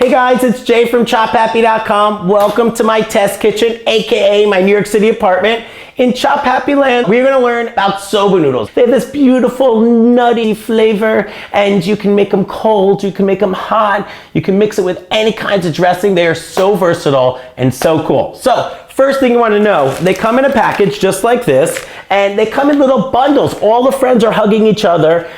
Hey guys, it's Jay from ChopHappy.com. Welcome to my test kitchen, aka my New York City apartment. In Chop Happy Land, we're gonna learn about soba noodles. They have this beautiful nutty flavor, and you can make them cold, you can make them hot, you can mix it with any kinds of dressing. They are so versatile and so cool. So, first thing you want to know, they come in a package just like this, and they come in little bundles. All the friends are hugging each other.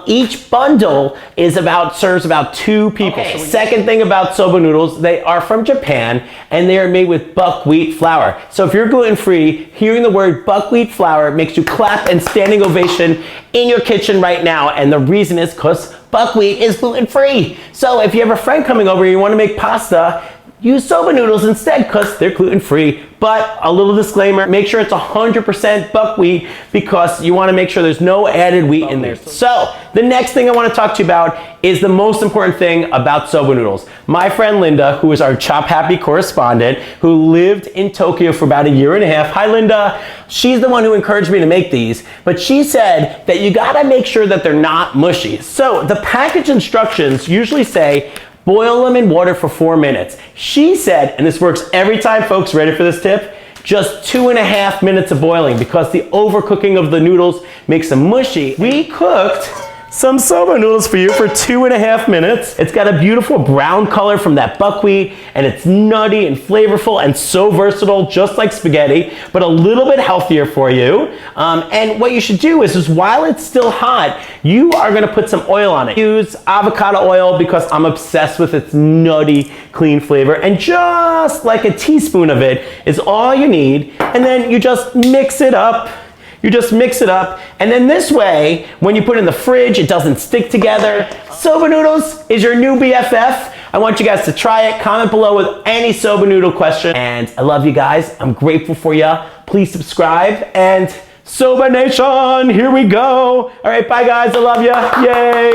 Each bundle serves about 2 people. Okay. Second thing about soba noodles, they are from Japan, and they are made with buckwheat flour. So if you're gluten-free, hearing the word buckwheat flour makes you clap and standing ovation in your kitchen right now, and the reason is because buckwheat is gluten-free. So if you have a friend coming over and you want to make pasta, use soba noodles instead because they're gluten-free. But a little disclaimer, make sure it's 100% buckwheat because you want to make sure there's no added wheat in there. So the next thing I want to talk to you about is the most important thing about soba noodles. My friend Linda, who is our Chop Happy correspondent, who lived in Tokyo for about 1.5 years. Hi Linda. She's the one who encouraged me to make these, but she said that you gotta make sure that they're not mushy. So the package instructions usually say, boil them in water for 4 minutes. She said, and this works every time, folks, ready for this tip? Just 2.5 minutes of boiling because the overcooking of the noodles makes them mushy. We cooked some soba noodles for you for 2.5 minutes. It's got a beautiful brown color from that buckwheat, and it's nutty and flavorful and so versatile, just like spaghetti, but a little bit healthier for you. And what you should do is while it's still hot, you are gonna put some oil on it. Use avocado oil because I'm obsessed with its nutty, clean flavor, and just like a teaspoon of it is all you need, and then you just mix it up. You just mix it up, and then this way, when you put it in the fridge, it doesn't stick together. Soba noodles is your new BFF. I want you guys to try it. Comment below with any soba noodle question. And I love you guys. I'm grateful for you. Please subscribe. And Soba Nation, here we go. All right, bye guys. I love you. Yay.